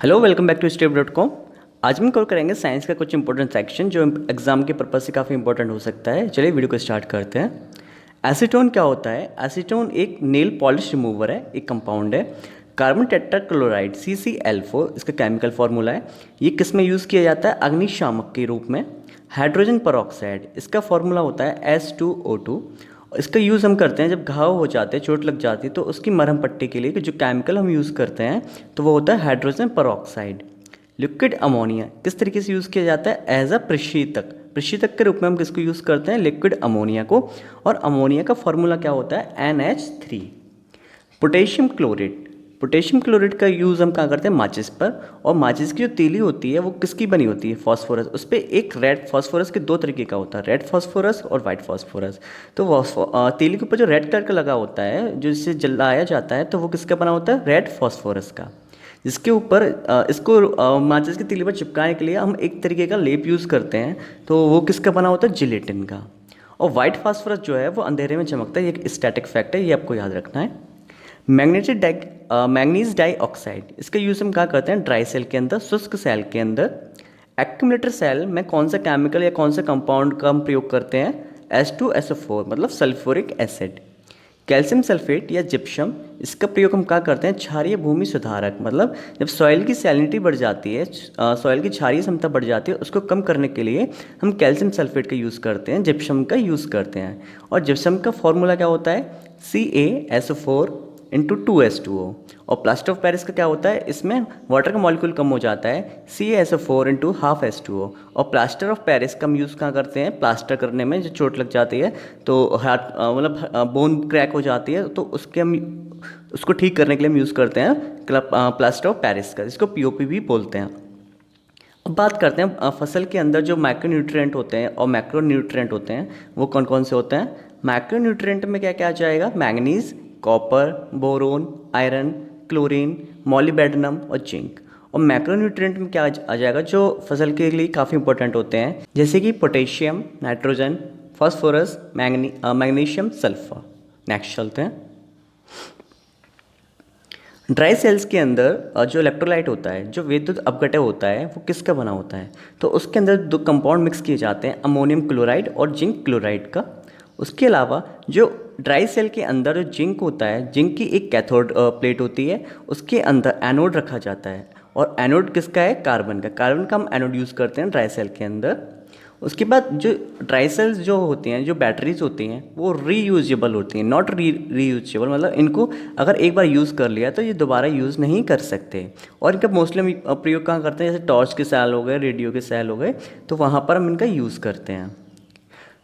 Hello, welcome back to step.com। आज हम cover करेंगे साइंस का कुछ इंपॉर्टेंट सेक्शन जो एग्जाम के पर्पज से काफ़ी इंपॉर्टेंट हो सकता है। चलिए वीडियो को स्टार्ट करते हैं। एसीटोन क्या होता है? एसीटोन एक नेल पॉलिश रिमूवर है, एक कंपाउंड है। कार्बन टेट्राक्लोराइड CCl4 इसका केमिकल फार्मूला है। ये किस में यूज़ किया जाता है? अग्निशामक के रूप में। हाइड्रोजन परऑक्साइड इसका फार्मूला होता है H2O2। इसका यूज़ हम करते हैं जब घाव हो जाते हैं, चोट लग जाती है, तो उसकी मरहम पट्टी के लिए जो केमिकल हम यूज़ करते हैं तो वो होता है हाइड्रोजन परऑक्साइड। लिक्विड अमोनिया किस तरीके से यूज़ किया जाता है? As a प्रशीतक। प्रशीतक के रूप में हम किसको यूज़ करते हैं? लिक्विड अमोनिया को। और अमोनिया का फॉर्मूला क्या होता है? NH3। Potassium chlorate. Potassium chlorate का यूज़ हम कहाँ करते हैं? माचिस पर। और माचिस की जो तीली होती है वो किसकी बनी होती है? फॉस्फोरस। उस पर एक रेड फॉस्फोरस के दो तरीके का होता है, रेड फॉस्फोरस और वाइट फॉस्फोरस। तो तीली के ऊपर जो रेड कलर का लगा होता है, जो इससे जलाया जाता है, तो वो किसका बना होता है? रेड फॉस्फोरस का। जिसके ऊपर इसको माचिस की तीली पर चिपकाने के लिए हम एक तरीके का लेप यूज़ करते हैं, तो वो किसका बना होता है? जिलेटिन का। और वाइट फास्फोरस जो है वो अंधेरे में चमकता है, ये एक स्टैटिक फैक्ट है, ये आपको याद रखना है। मैग्नीज डाइऑक्साइड इसका यूज़ हम क्या करते हैं? ड्राई सेल के अंदर, शुष्क सेल के अंदर। एक्यूमुलेटर सेल में कौन सा केमिकल या कौन सा कंपाउंड का हम प्रयोग करते हैं? H2SO4 मतलब सल्फ्यूरिक एसिड। कैल्शियम सल्फेट या जिप्सम इसका प्रयोग हम क्या करते हैं? क्षारीय भूमि सुधारक, मतलब जब सॉइल की सैलिनिटी बढ़ जाती है, सॉइल की क्षारीय क्षमता बढ़ जाती है, उसको कम करने के लिए हम कैल्शियम सल्फेट का यूज़ करते हैं, जिप्सम का यूज़ करते हैं। और जिप्सम का फॉर्मूला क्या होता है? CaSO4 × 2H2O। और प्लास्टर ऑफ पेरिस का क्या होता है? इसमें वाटर का मॉलिक्यूल कम हो जाता है, CaSO4 × ½ H2O। और प्लास्टर ऑफ पेरिस का हम यूज़ कहाँ करते हैं? प्लास्टर करने में, जो चोट लग जाती है तो हार्ट मतलब बोन क्रैक हो जाती है, तो उसको ठीक करने के लिए हम यूज़ करते हैं प्लास्टर ऑफ पेरिस का, जिसको POP भी बोलते हैं। अब बात करते हैं फसल के अंदर जो माइक्रोन्यूट्रिएंट होते हैं और मैक्रोन्यूट्रिएंट होते हैं, वो कौन कौन से होते हैं? माइक्रोन्यूट्रिएंट में क्या क्या आ जाएगा? Manganese, copper, boron, iron, chlorine, molybdenum और जिंक। और मैक्रोन्यूट्रिएंट में क्या आ जाएगा जो फसल के लिए काफ़ी इंपॉर्टेंट होते हैं, जैसे कि potassium, nitrogen, phosphorus, magnesium, sulphur. Next चलते हैं। ड्राई सेल्स के अंदर जो इलेक्ट्रोलाइट होता है, जो विद्युत अपघटय होता है, वो किसका बना होता है? तो उसके अंदर दो कंपाउंड मिक्स किए जाते हैं, अमोनियम क्लोराइड और जिंक क्लोराइड का। उसके अलावा जो ड्राई सेल के अंदर जो जिंक होता है, जिंक की एक कैथोड प्लेट होती है, उसके अंदर एनोड रखा जाता है। और एनोड किसका है? कार्बन का। कार्बन का हम एनोड यूज़ करते हैं ड्राई सेल के अंदर। उसके बाद जो ड्राई सेल्स जो होती हैं, जो बैटरीज होती हैं, वो रीयूजेबल होती हैं, नॉट रीयूजेबल, मतलब इनको अगर एक बार यूज़ कर लिया तो ये दोबारा यूज़ नहीं कर सकते। और इनका मोस्टली हम प्रयोग कहाँ करते हैं? जैसे टॉर्च के सेल हो गए, रेडियो के सेल हो गए, तो वहाँ पर हम इनका यूज़ करते हैं।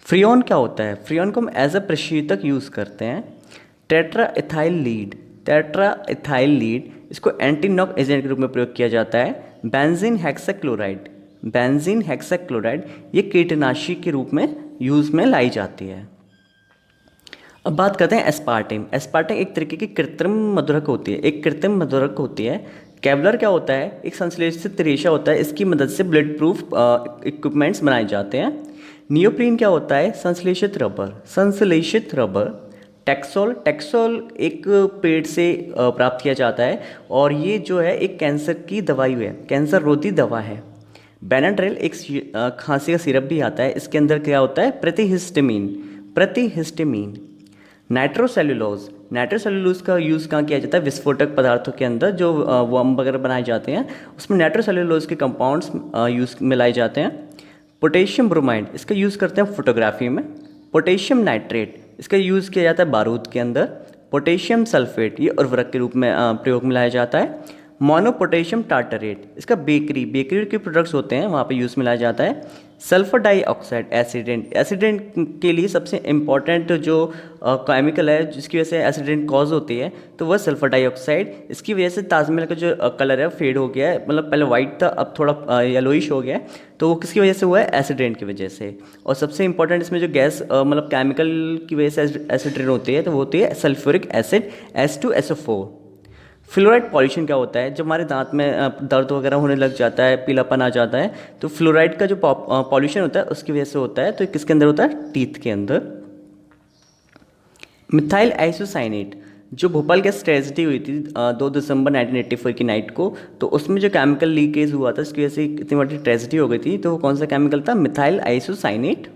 फ्रियोन क्या होता है? फ्रियोन को हम एज अ प्रशीतक यूज़ करते हैं। Tetra ethyl lead. Tetra ethyl lead इसको एंटी नॉक एजेंट के रूप में प्रयोग किया जाता है। Benzene hexachloride. बेंजीन हेक्साक्लोराइड ये कीटनाशी के रूप में यूज़ में लाई जाती है। अब बात करते हैं एस्पार्टेम। एस्पार्टेम एक तरीके की कृत्रिम मधुरक होती है, एक कृत्रिम मधुरक होती है। कैवलर क्या होता है? एक संश्लेषित रेशा होता है, इसकी मदद से बुलेट प्रूफ इक्विपमेंट्स बनाए जाते हैं। नियोप्रीन क्या होता है? संश्लेषित रबर। संश्लेषित रबर। टेक्सोल। टेक्सोल एक पेड़ से प्राप्त किया जाता है, और ये जो है एक कैंसर की दवाई है, कैंसर रोधी दवा है। बेनाड्रिल एक खांसी का सिरप भी आता है, इसके अंदर क्या होता है? प्रतिहिस्टामिन। प्रतिहिस्टामिन। नाइट्रोसेल्यूलोज। नाइट्रोसेल्यूलोज का यूज़ कहाँ किया जाता है? विस्फोटक पदार्थों के अंदर जो बम वगैरह बनाए जाते हैं, उसमें नाइट्रोसेल्यूलोज के कंपाउंड्स यूज़ मिलाए जाते हैं। पोटेशियम ब्रोमाइड इसका यूज़ करते हैं फोटोग्राफी में। पोटेशियम नाइट्रेट इसका यूज़ किया जाता है बारूद के अंदर। पोटेशियम सल्फेट ये उर्वरक के रूप में प्रयोग में लाया जाता है। मोनोपोटेशियम टार्टरेट इसका बेकरी के प्रोडक्ट्स होते हैं, वहाँ पे यूज़ में लाया जाता है। Sulphur dioxide assistant. एसिडेंट के लिए सबसे इम्पॉर्टेंट जो केमिकल है जिसकी वजह से एसिडेंट कॉज होती है, तो वह सल्फर डाइऑक्साइड। इसकी वजह से ताजमहल का जो कलर है फेड हो गया है, मतलब पहले वाइट था, अब थोड़ा येलोइश हो गया है, तो वो किसकी वजह से हुआ है? एसिडेंट की वजह से। और सबसे इंपॉर्टेंट इसमें जो गैस मतलब केमिकल की वजह से एसिडेंट होती है, तो वो होती है sulphuric acid H2SO4। Fluoride pollution क्या होता है? जब हमारे दांत में दर्द वगैरह होने लग जाता है, पीलापन आ जाता है, तो फ्लोराइड का जो पॉल्यूशन होता है उसकी वजह से होता है। तो ये किसके अंदर होता है? टीथ के अंदर। Methyl isocyanate. जो भोपाल गैस ट्रेजिडी हुई थी 2 दिसंबर 1984 की नाइट को, तो उसमें जो केमिकल लीकेज हुआ था उसकी वजह से इतनी बड़ी ट्रेजिडी हो गई थी। तो वो कौन सा केमिकल था? Methyl isocyanate.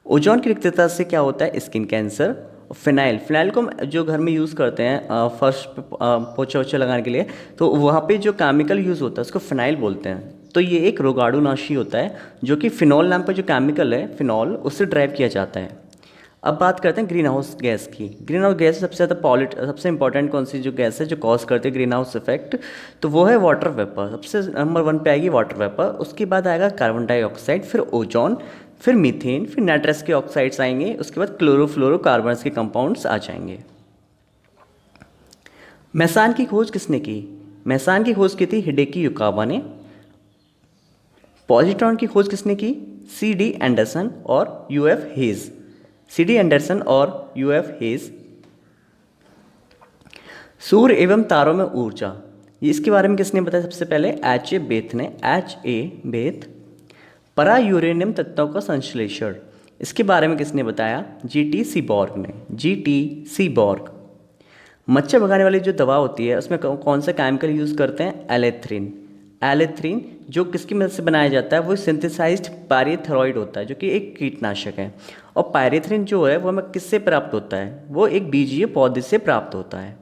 ओजोन की रिक्तता से क्या होता है? Skin cancer. फिनाइल, फिनाइल को हम जो घर में यूज़ करते हैं फर्श पे पोछा वोछा लगाने के लिए, तो वहाँ पे जो केमिकल यूज़ होता है उसको फिनाइल बोलते हैं। तो ये एक रोगाणुनाशी होता है जो कि फिनॉल नाम का जो केमिकल है, फिनॉल, उससे ड्राइव किया जाता है। अब बात करते हैं ग्रीन हाउस गैस की। ग्रीन हाउस गैस सबसे ज़्यादा सबसे इंपॉर्टेंट कौन सी जो गैस है जो कॉज करती है ग्रीन हाउस इफेक्ट, तो वो है वाटर वेपर। सबसे नंबर 1 पे आएगी वाटर वेपर, उसके बाद आएगा कार्बन डाइऑक्साइड, फिर ओजोन, फिर मीथेन, फिर नाइट्रस के ऑक्साइड्स आएंगे, उसके बाद क्लोरोफ्लोरोकार्बन्स के कंपाउंड्स आ जाएंगे। मेसान की खोज किसने की? मेसान की खोज की थी हिडेकी युकावा ने। पॉजिट्रॉन की खोज किसने की? सी डी एंडरसन और U F Hess. C D Anderson और यू एफ हेज। सूर्य एवं तारों में ऊर्जा, ये इसके बारे में किसने बताया? सबसे पहले एच ए बेथ ने, एच ए बेथ। परा यूरेनियम तत्वों का संश्लेषण, इसके बारे में किसने बताया? जी टी सीबॉर्ग ने, जी टी सीबॉर्ग। मच्छर भगाने वाली जो दवा होती है उसमें कौन सा केमिकल यूज़ करते हैं? एलेथ्रिन। एलेथ्रिन जो किसकी मदद से बनाया जाता है? वो सिंथेसाइज्ड पायरेथ्रॉइड होता है जो कि एक कीटनाशक है। और पायरेथ्रिन जो है वो हमें किससे प्राप्त होता है? वो एक बीजीय पौधे से प्राप्त होता है।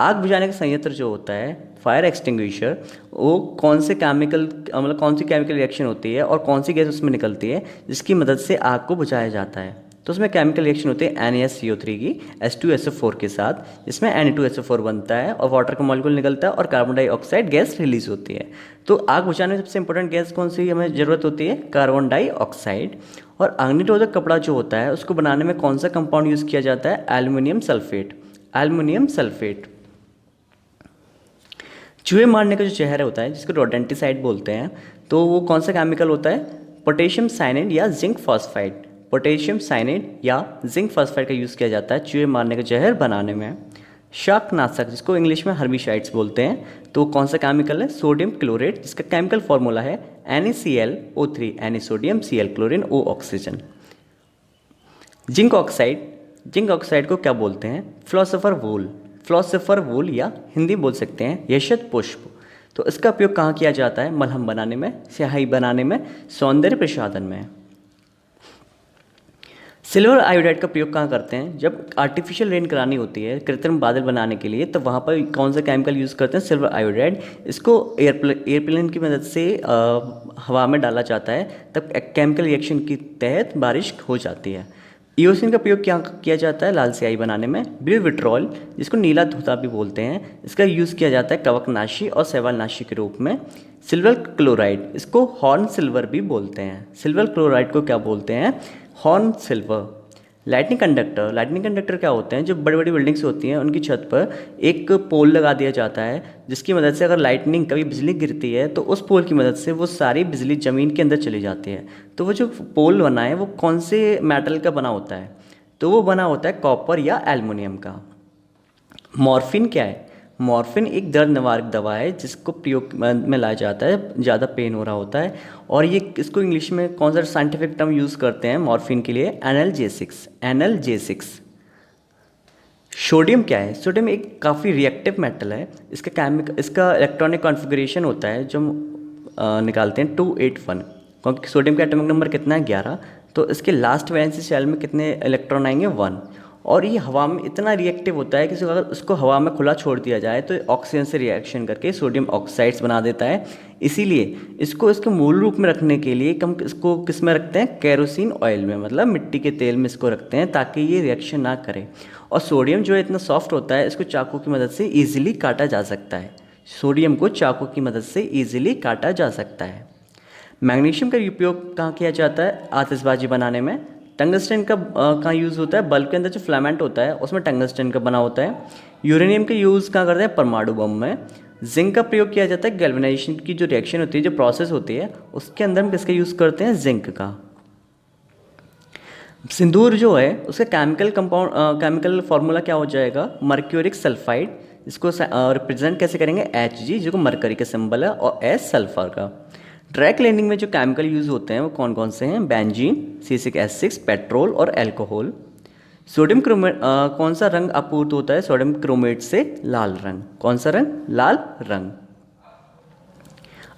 आग बुझाने का संयंत्र जो होता है, फायर एक्सटिंग्विशर, वो कौन से केमिकल मतलब कौन सी केमिकल रिएक्शन होती है और कौन सी गैस उसमें निकलती है जिसकी मदद से आग को बुझाया जाता है? तो उसमें केमिकल रिएक्शन होती है NaSCO3 की H2SO4 के साथ, जिसमें Na2SO4 बनता है और वाटर का मॉलिक्यूल निकलता है और कार्बन डाइऑक्साइड गैस रिलीज होती है। तो आग बुझाने में सबसे इंपॉर्टेंट गैस कौन सी हमें ज़रूरत होती है? Carbon dioxide. और अग्निरोधक कपड़ा जो होता है उसको बनाने में कौन सा कंपाउंड यूज़ किया जाता है? Aluminium sulphate. Aluminium sulphate. चूहे मारने का जो जहर होता है जिसको रोडेंटिसाइड बोलते हैं, तो वो कौन सा केमिकल होता है? पोटेशियम साइनेट या जिंक फॉस्फाइड। पोटेशियम साइनेट या जिंक फॉस्फाइड का यूज़ किया जाता है चूहे मारने का जहर बनाने में। शाकनाशक, जिसको इंग्लिश में हर्बिसाइड्स बोलते हैं, तो कौन सा केमिकल है? सोडियम क्लोरेट, जिसका केमिकल फॉर्मूला है NaClO3, Na sodium Cl chlorine O oxygen. Zinc oxide, zinc oxide को क्या बोलते हैं? फिलोसोफर वूल। फिलोसोफर वूल या हिंदी बोल सकते हैं यशत पुष्प। तो इसका उपयोग कहाँ किया जाता है? मलहम बनाने में, स्याही बनाने में, सौंदर्य प्रसाधन में। सिल्वर आयोडाइड का प्रयोग कहाँ करते हैं? जब आर्टिफिशियल रेन करानी होती है, कृत्रिम बादल बनाने के लिए, तो वहाँ पर कौन सा केमिकल यूज़ करते हैं? Silver iodide. इसको एयरप्लेन की मदद से हवा में डाला जाता है, तब केमिकल रिएक्शन के तहत बारिश हो जाती है। ईओसिन का प्रयोग क्या किया जाता है? लाल स्याही बनाने में। ब्लू विट्रॉल, जिसको नीला धूता भी बोलते हैं, इसका यूज़ किया जाता है कवकनाशी और शैवालनाशी के रूप में। सिल्वर क्लोराइड, इसको हॉर्न सिल्वर भी बोलते हैं। सिल्वर क्लोराइड को क्या बोलते हैं? Horn silver. Lightning conductor, lightning conductor क्या होते हैं? जो बड़ी बड़ी बिल्डिंग्स होती हैं उनकी छत पर एक पोल लगा दिया जाता है, जिसकी मदद से अगर लाइटनिंग कभी बिजली गिरती है तो उस पोल की मदद से वो सारी बिजली ज़मीन के अंदर चली जाती है। तो वो जो पोल बना है वो कौन से मेटल का बना होता है? तो वो बना होता है कॉपर या एल्युमिनियम का। मॉर्फिन क्या है? मॉर्फिन एक दर्द निवारक दवा है जिसको प्रयोग में लाया जाता है, ज़्यादा पेन हो रहा होता है। और ये इसको इंग्लिश में कौन सा साइंटिफिक टर्म यूज़ करते हैं मॉर्फिन के लिए? एनाल्जेसिक्स। एनाल्जेसिक्स। सोडियम क्या है? सोडियम एक काफ़ी रिएक्टिव मेटल है। इसका इलेक्ट्रॉनिक कॉन्फ़िगरेशन होता है जो हम निकालते हैं 281, क्योंकि सोडियम का एटॉमिक नंबर कितना है? 11। तो इसके लास्ट वैलेंसी शेल में कितने इलेक्ट्रॉन आएंगे? 1। और ये हवा में इतना रिएक्टिव होता है कि अगर उसको हवा में खुला छोड़ दिया जाए तो ऑक्सीजन से रिएक्शन करके सोडियम ऑक्साइड्स बना देता है। इसीलिए इसको इसके मूल रूप में रखने के लिए हम इसको किस में रखते हैं? केरोसिन ऑयल में, मतलब मिट्टी के तेल में इसको रखते हैं ताकि ये रिएक्शन ना करे। और सोडियम जो है इतना सॉफ्ट होता है, इसको चाकू की मदद से ईजिली काटा जा सकता है। सोडियम को चाकू की मदद से ईजिली काटा जा सकता है। मैग्नीशियम का उपयोग कहाँ किया जाता है? आतिशबाजी बनाने में। टंगस्टन का कहाँ यूज़ होता है? बल्ब के अंदर जो फिलामेंट होता है उसमें टंगस्टन का बना होता है। यूरेनियम का यूज़ कहाँ करते हैं? परमाणु बम में। जिंक का प्रयोग किया जाता है गैल्वेनाइजेशन की जो रिएक्शन होती है, जो प्रोसेस होती है, उसके अंदर हम किसका यूज़ करते हैं? जिंक का। सिंदूर जो है उसका केमिकल फार्मूला क्या हो जाएगा? Mercuric sulphide. इसको रिप्रेजेंट कैसे करेंगे? Hg, जो मरकरी का सिंबल है, और S सल्फर का। ड्राई क्लीनिंग में जो केमिकल यूज़ होते हैं वो कौन कौन से हैं? बेंजीन, C6H6, पेट्रोल और अल्कोहल। सोडियम क्रोमेट कौन सा रंग आपूर्त होता है सोडियम क्रोमेट से? लाल रंग। कौन सा रंग? लाल रंग।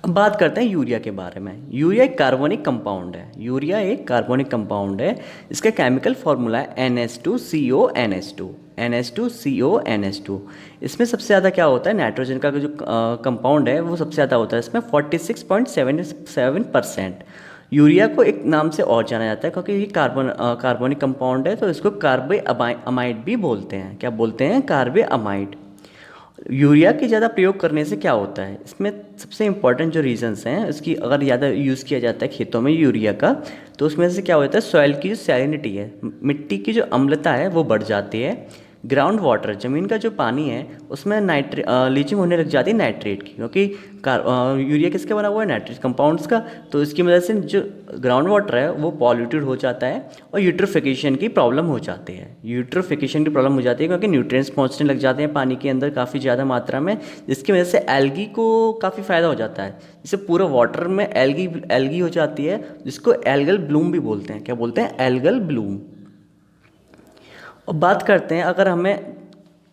अब बात करते हैं यूरिया के बारे में। यूरिया एक कार्बोनिक कंपाउंड है। यूरिया एक कार्बोनिक कंपाउंड है। इसका केमिकल फॉर्मूला है NH2CONH2। NH2CONH2। इसमें सबसे ज़्यादा क्या होता है, नाइट्रोजन का जो कंपाउंड है वो सबसे ज़्यादा होता है इसमें 46.77%। यूरिया को एक नाम से और जाना जाता है क्योंकि ये कार्बोनिक कंपाउंड है, तो इसको कार्बे अमाइड भी बोलते हैं। क्या बोलते हैं? कार्बे अमाइड। यूरिया की ज़्यादा प्रयोग करने से क्या होता है, इसमें सबसे इंपॉर्टेंट जो रीजंस हैं इसकी, अगर ज़्यादा यूज़ किया जाता है खेतों में यूरिया का, तो उसमें से क्या होता है, सॉइल की जो सैलिनिटी है, मिट्टी की जो अम्लता है वो बढ़ जाती है। ग्राउंड वाटर, ज़मीन का जो पानी है उसमें लीचिंग होने लग जाती है नाइट्रेट की, क्योंकि यूरिया किसका बना हुआ है? नाइट्रेट कंपाउंड्स का। तो इसकी वजह से जो ग्राउंड वाटर है वो पॉल्यूटेड हो जाता है और यूट्रोफिकेशन की प्रॉब्लम हो जाती है। यूट्रोफिकेशन की प्रॉब्लम हो जाती है क्योंकि न्यूट्रिएंट्स पहुंचने लग जाते हैं पानी के अंदर काफ़ी ज़्यादा मात्रा में, जिसकी वजह से एल्गी को काफ़ी फ़ायदा हो जाता है। जिससे पूरा वाटर में एल्गी हो जाती है, जिसको एल्गल ब्लूम भी बोलते हैं। क्या बोलते हैं? Algal Bloom. और बात करते हैं, अगर हमें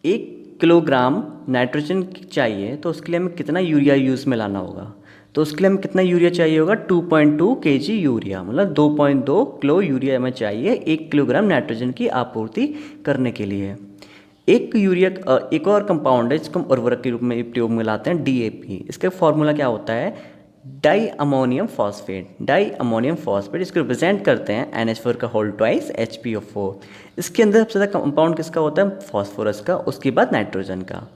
1 किलोग्राम नाइट्रोजन चाहिए तो उसके लिए हमें कितना यूरिया यूज़ में लाना होगा? तो उसके लिए हमें कितना यूरिया चाहिए होगा? 2.2 kg यूरिया, मतलब 2.2 किलो यूरिया हमें चाहिए 1 किलोग्राम नाइट्रोजन की आपूर्ति करने के लिए। एक और कंपाउंड है जिसको हम उर्वरक के रूप में प्रयोग में लाते हैं, DAP। इसका फॉर्मूला क्या होता है? Di ammonium phosphate. Di ammonium phosphate, इसको रिप्रेजेंट करते हैं NH4 का होल ट्वाइस HPO4। इसके अंदर सबसे ज़्यादा कंपाउंड किसका होता है? फॉस्फोरस का, उसके बाद नाइट्रोजन का।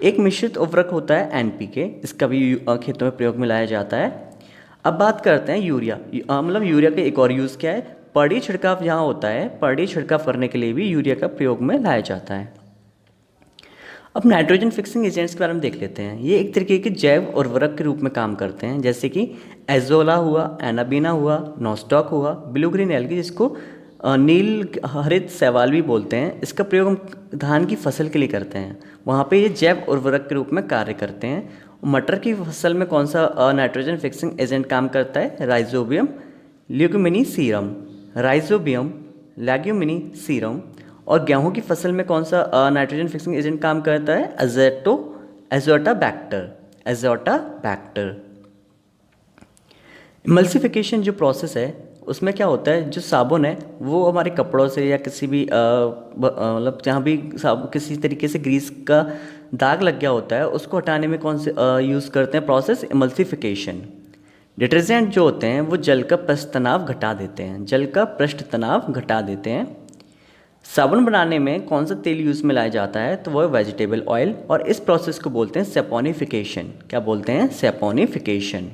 एक मिश्रित उर्वरक होता है NPK, इसका भी खेतों में प्रयोग में लाया जाता है। अब बात करते हैं यूरिया, मतलब यूरिया का एक और यूज़ क्या है? पड़ी छिड़काव जहाँ होता है, पड़ी छिड़काव करने के लिए भी यूरिया का प्रयोग में लाया जाता है। अब नाइट्रोजन फिक्सिंग एजेंट्स के बारे में देख लेते हैं। ये एक तरीके के जैव उर्वरक के रूप में काम करते हैं, जैसे कि एजोला हुआ, एनाबीना हुआ, नोस्टॉक हुआ, ब्लू ग्रीन एल्गी, जिसको नील हरित शैवाल भी बोलते हैं। इसका प्रयोग हम धान की फसल के लिए करते हैं, वहाँ पे ये जैव उर्वरक के रूप में कार्य करते हैं। मटर की फसल में कौन सा नाइट्रोजन फिक्सिंग एजेंट काम करता है? राइजोबियम लेग्यूमिनीसीरम। राइजोबियम लेग्यूमिनीसीरम। और गेहूं की फसल में कौन सा नाइट्रोजन फिक्सिंग एजेंट काम करता है? एजोटाबैक्टर। एजोटाबैक्टर। इमल्सिफिकेशन जो प्रोसेस है उसमें क्या होता है, जो साबुन है वो हमारे कपड़ों से या किसी भी मतलब जहाँ भी किसी तरीके से ग्रीस का दाग लग गया होता है उसको हटाने में कौन से यूज़ करते हैं प्रोसेस? इमल्सिफिकेशन। डिटर्जेंट जो होते हैं वो जल का पृष्ठ तनाव घटा देते हैं, जल का पृष्ठ तनाव घटा देते हैं। साबुन बनाने में कौन सा तेल यूज़ में लाया जाता है? तो वो वेजिटेबल ऑयल, और इस प्रोसेस को बोलते हैं सेपोनिफिकेशन। क्या बोलते हैं? सेपोनिफिकेशन।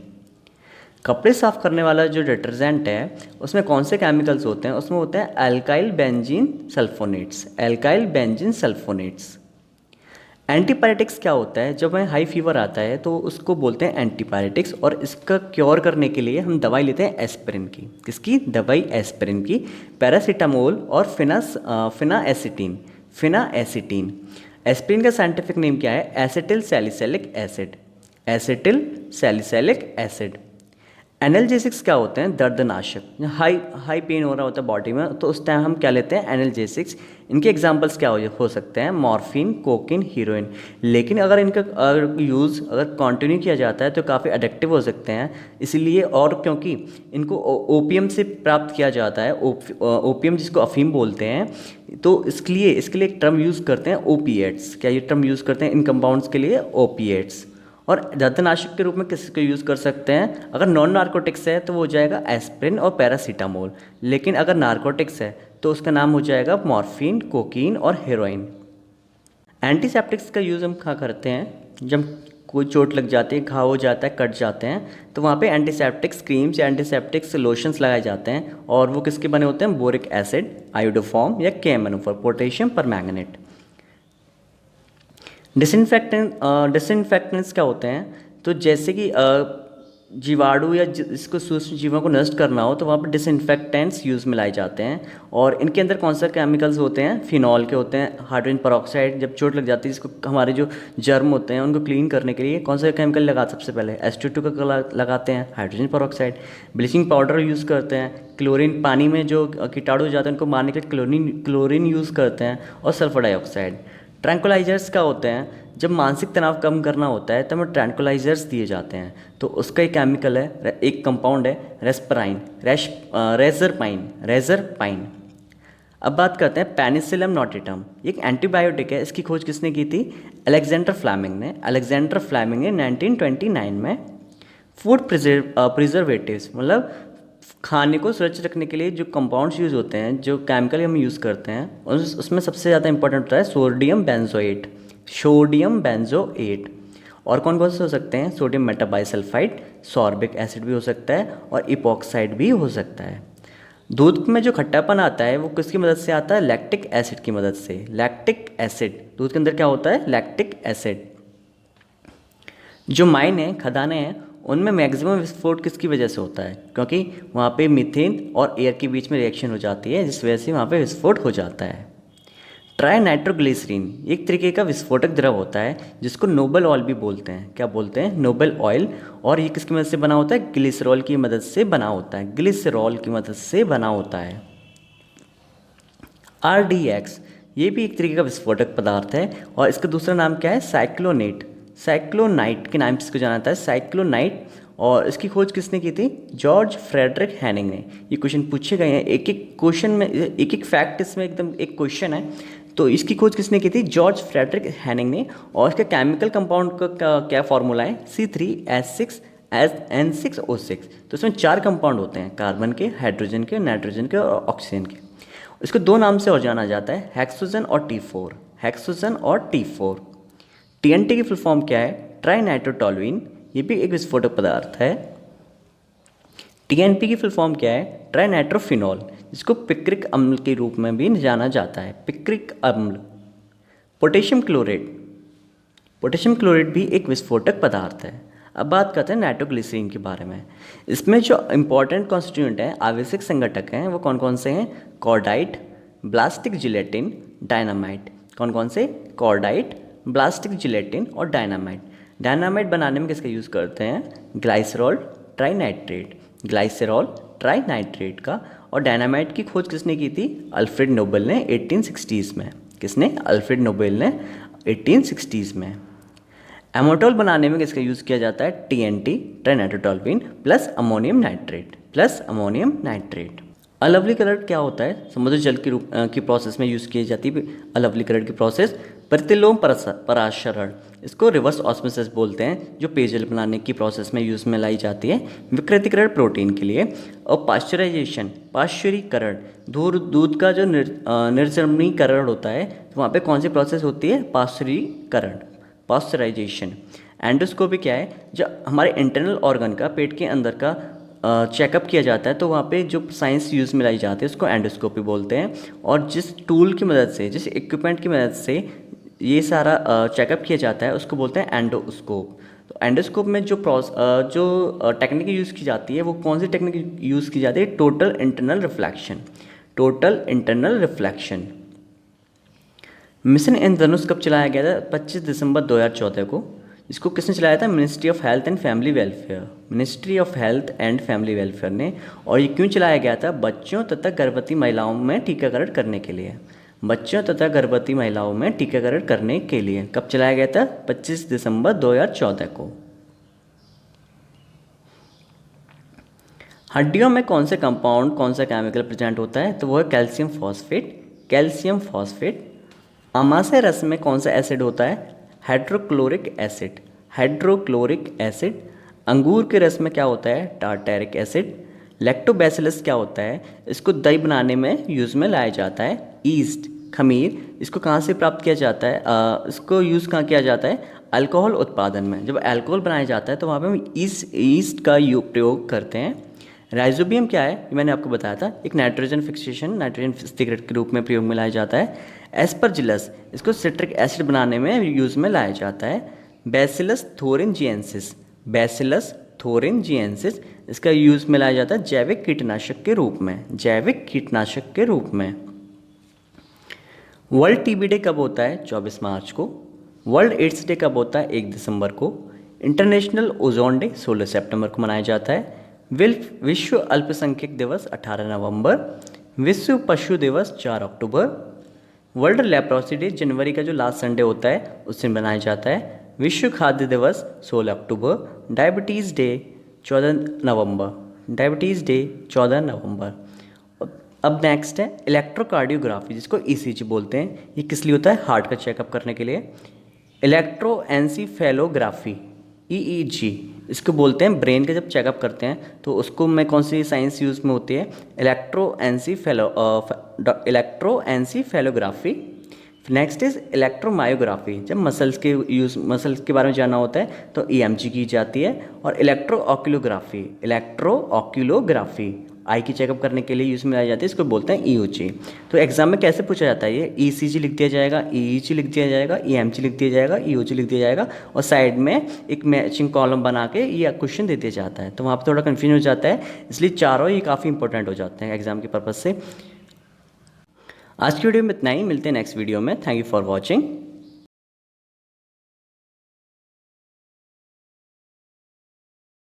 कपड़े साफ करने वाला जो डिटर्जेंट है उसमें कौन से केमिकल्स होते हैं? उसमें होते हैं alkyl benzene sulphonates. Alkyl benzene sulphonates. Antipyretics क्या होता है? जब हमें हाई फीवर आता है तो उसको बोलते हैं एंटीपायरेटिक्स, और इसका क्योर करने के लिए हम दवाई लेते हैं एस्पिरिन की। किसकी दवाई? एस्पिरिन की। पैरासीटामोल और फिनाएसिटीन। फिनाएसिटीन। एस्पिरिन का साइंटिफिक नेम क्या है? Acetyl salicylic acid. Acetyl salicylic acid. Analgesics क्या होते हैं? दर्दनाशक। हाई पेन हो रहा होता है बॉडी में तो उस टाइम हम क्या लेते हैं? एनाल्जेसिक्स। इनके एग्जांपल्स क्या हो सकते हैं? Morphine, cocaine, heroine. लेकिन अगर इनका यूज़ अगर कंटिन्यू किया जाता है तो काफ़ी एडिक्टिव हो सकते हैं, इसलिए, और क्योंकि इनको ओपियम से प्राप्त किया जाता है, ओपियम जिसको अफीम बोलते हैं, तो इसके लिए एक टर्म यूज़ करते हैं ओपिएट्स। क्या ये टर्म यूज़ करते हैं इन कंपाउंड्स के लिए? ओपिएट्स। और दर्दनाशक के रूप में किसको यूज़ कर सकते हैं? अगर नॉन नार्कोटिक्स है तो वो हो जाएगा एस्प्रिन और पैरासीटामोल, लेकिन अगर नार्कोटिक्स है तो उसका नाम हो जाएगा मॉर्फिन, कोकीन और हेरोइन। एंटीसेप्टिक्स का यूज़ हम कहाँ करते हैं? जब कोई चोट लग जाती है, घाव हो जाता है, कट जाते हैं, तो वहाँ पे एंटीसेप्टिक्स क्रीम्स या एंटीसेप्टिक्स लोशंस लगाए जाते हैं, और वो किसके बने होते हैं? बोरिक एसिड, आयोडोफॉर्म या KMnO4, पोटेशियम परमैंगनेट। डिसइंफेक्टेंट्स क्या होते हैं? तो जैसे कि जीवाणु या इसको सूक्ष्म जीवों को नष्ट करना हो तो वहाँ पर डिसइंफेक्टेंट्स यूज़ में लाए जाते हैं। और इनके अंदर कौन सा केमिकल्स होते हैं, फिनॉल के होते हैं। हाइड्रोजन पेरोक्साइड, जब चोट लग जाती है इसको हमारे जो जर्म होते हैं उनको क्लीन करने के लिए कौन सा केमिकल लगा, सबसे पहले H2 का लगाते हैं, hydrogen peroxide. Bleaching powder use करते हैं। क्लोरीन, पानी में जो कीटाणु हो जाते हैं उनको मारने के लिए क्लोरीन यूज़ करते हैं। और सल्फर डाइऑक्साइड। ट्रैंकुलाइजर्स क्या होते हैं, जब मानसिक तनाव कम करना होता है तब ट्रैंकुलाइजर्स दिए जाते हैं। तो उसका एक केमिकल है, एक कंपाउंड है रेस्पराइन, रेजरपाइन। अब बात करते हैं पेनिसिलियम नोटिटम। ये एक एंटीबायोटिक है। इसकी खोज किसने की थी, अलेक्जेंडर फ्लेमिंग ने 1929 में। फूड प्रिजर्वेटिव्स मतलब खाने को सुरक्षित रखने के लिए जो कंपाउंड्स यूज़ होते हैं, जो केमिकल हम यूज़ करते हैं, उसमें सबसे ज़्यादा इंपॉर्टेंट होता है सोडियम बेंजोएट। और कौन कौन से हो सकते हैं, सोडियम मेटाबाइसल्फाइड, सॉर्बिक एसिड भी हो सकता है और इपॉक्साइड भी हो सकता है। दूध में जो खट्टापन आता है वो किसकी मदद से आता है, लैक्टिक एसिड की मदद से। लैक्टिक एसिड, दूध के अंदर क्या होता है, लैक्टिक एसिड। जो माइन है, खदानें हैं, उनमें मैक्सिमम विस्फोट किसकी वजह से होता है, क्योंकि वहाँ पे मीथेन और एयर के बीच में रिएक्शन हो जाती है जिस वजह से वहाँ पे विस्फोट हो जाता है। ट्राई नाइट्रोग्लिसरीन एक तरीके का विस्फोटक द्रव होता है जिसको नोबल ऑयल भी बोलते हैं। क्या बोलते हैं, नोबल ऑयल। और ये किसकी मदद से बना होता है, ग्लिसरॉल की मदद से बना होता है, ग्लिसरॉल की मदद से बना होता है। RDX ये भी एक तरीके का विस्फोटक पदार्थ है और इसका दूसरा नाम क्या है, साइक्लोनाइट के नाम से इसको जाना जाता है, साइक्लोनाइट। और इसकी खोज किसने की थी, जॉर्ज फ्रेडरिक हैनिंग ने। ये क्वेश्चन पूछे गए हैं, एक एक क्वेश्चन में एक एक फैक्ट, इसमें एकदम एक क्वेश्चन है। तो इसकी खोज किसने की थी, जॉर्ज फ्रेडरिक हैनिंग ने। और इसका केमिकल कंपाउंड का क्या फॉर्मूला है, C3H6N6O6। तो इसमें 4 कंपाउंड होते हैं, कार्बन के, हाइड्रोजन के, नाइट्रोजन के और ऑक्सीजन के। इसको 2 नाम से और जाना जाता है, हेक्सोजन और T4। TNT की फुल फॉर्म क्या है, ट्राई नाइट्रोटोलुइन। ये भी एक विस्फोटक पदार्थ है। TNP की फुल फॉर्म क्या है, ट्राई नाइट्रोफिनॉल, जिसको पिक्रिक अम्ल के रूप में भी जाना जाता है, पिक्रिक अम्ल। पोटेशियम क्लोराइड भी एक विस्फोटक पदार्थ है। अब बात करते हैं नाइट्रोग्लिसरीन के बारे में। इसमें जो इंपॉर्टेंट कॉन्स्टिट्यूएंट हैं, आवश्यक संघटक हैं, वो कौन कौन से हैं, कॉर्डाइट, ब्लास्टिक जिलेटिन, डायनामाइट। कौन कौन से, कॉर्डाइट, ब्लास्टिक जिलेटिन और डायनामाइट। डायनामाइट बनाने में किसका यूज़ करते हैं, ग्लाइसरॉल ट्राइनाइट्रेट का। और डायनामाइट की खोज किसने की थी, अल्फ्रेड नोबेल ने 1860s में। किसने, अल्फ्रेड नोबेल ने 1860s में। एमोटोल बनाने में किसका यूज़ किया जाता है, TNT trinitrotoluene plus ammonium nitrate. अलवली कलर क्या होता है, समुद्री जल की प्रोसेस में यूज़ की जाती है अलवली कलर की प्रोसेस। प्रतिलोम पराशरण, इसको रिवर्स ऑस्मोसिस बोलते हैं, जो पेयजल बनाने की प्रोसेस में यूज़ में लाई जाती है विकृतिकरण प्रोटीन के लिए। और पाश्चुरीकरण, दूध का जो निर्जमीकरण होता है, तो वहाँ पे कौन सी प्रोसेस होती है, पाश्चराइजेशन। एंडोस्कोपी क्या है, जो हमारे इंटरनल ऑर्गन का, पेट के अंदर का चेकअप किया जाता है, तो वहाँ पे जो साइंस यूज़ में लाई जाती है उसको एंडोस्कोपी बोलते हैं। और जिस टूल की मदद से, जिस इक्विपमेंट की मदद से ये सारा चेकअप किया जाता है उसको बोलते हैं एंडोस्कोप। तो एंडोस्कोप में जो टेक्निक यूज़ की जाती है, वो कौन सी टेक्निक यूज़ की जाती है, टोटल इंटरनल रिफ्लेक्शन। मिशन इंद्रधनुष कब चलाया गया था, 25 दिसंबर 2014 को। इसको किसने चलाया था, ministry of health and family welfare ने। और ये क्यों चलाया गया था, बच्चों तथा गर्भवती महिलाओं में टीकाकरण करने के लिए। कब चलाया गया था, 25 दिसंबर 2014 को। हड्डियों में कौन से कंपाउंड, कौन सा केमिकल प्रेजेंट होता है, तो वो है कैल्शियम फॉस्फेट। आमाशय रस में कौन सा एसिड होता है, हाइड्रोक्लोरिक एसिड। अंगूर के रस में क्या होता है, टार्टेरिक एसिड। लैक्टोबैसिलस क्या होता है, इसको दही बनाने में यूज़ में लाया जाता है, ईस्ट, खमीर। इसको कहाँ से प्राप्त किया जाता है, इसको यूज़ कहाँ किया जाता है, अल्कोहल उत्पादन में। जब अल्कोहल बनाया जाता है तो वहाँ पे हम ईस्ट का प्रयोग करते हैं। राइजोबियम क्या है, ये मैंने आपको बताया था, एक नाइट्रोजन फिक्सेशन के रूप में प्रयोग में लाया जाता है। एस्परजिलस, इसको सिट्रिक एसिड बनाने में यूज़ में लाया जाता है। बैसिलस क्लोथोरेंजियंसिस, इसका यूज़ में लाया जाता है जैविक कीटनाशक के रूप में, जैविक कीटनाशक के रूप में। वर्ल्ड टीबी डे कब होता है? 24 मार्च को। वर्ल्ड एड्स डे कब होता है? 1 दिसंबर को। इंटरनेशनल ओजोन डे 16 सितंबर को मनाया जाता है। विश्व अल्पसंख्यक दिवस 18 नवंबर। विश्व पशु दिवस 4 अक्टूबर। वर्ल्ड लेप्रोसी डे जनवरी का जो लास्ट संडे होता है उस दिन मनाया जाता है। विश्व खाद्य दिवस 16 अक्टूबर। डायबिटीज़ डे 14 नवंबर। डायबिटीज़ डे 14 नवंबर। अब नेक्स्ट है इलेक्ट्रोकार्डियोग्राफी, जिसको ईसीजी बोलते हैं। ये किस लिए होता है? हार्ट का चेकअप करने के लिए। इलेक्ट्रोएन्सीफेलोग्राफी ईईजी, इसको बोलते हैं ब्रेन का जब चेकअप करते हैं तो उसको में कौन सी साइंस यूज़ में होती है? इलेक्ट्रोएन्सीफेलोग्राफी। नेक्स्ट इज इलेक्ट्रोमायोग्राफी, जब मसल्स के बारे में जानना होता है तो ईएमजी की जाती है। और इलेक्ट्रो ऑक्यूलोग्राफी आई की चेकअप करने के लिए यूज़ में लाई जाती है, इसको बोलते हैं ईओजी। तो एग्जाम में कैसे पूछा जाता है? ये ईसीजी लिख दिया जाएगा, ईईजी लिख दिया जाएगा, ईएमजी लिख दिया जाएगा, ईओजी लिख दिया जाएगा और साइड में एक मैचिंग कॉलम बना के ये क्वेश्चन दे दिया जाता है। तो वहाँ पर थोड़ा कन्फ्यूजन हो जाता है, इसलिए चारों ये काफ़ी इंपॉर्टेंट हो जाते हैं एग्जाम के पर्पज़ से। आज की वीडियो में इतना ही, मिलते हैं नेक्स्ट वीडियो में। Thank you for watching.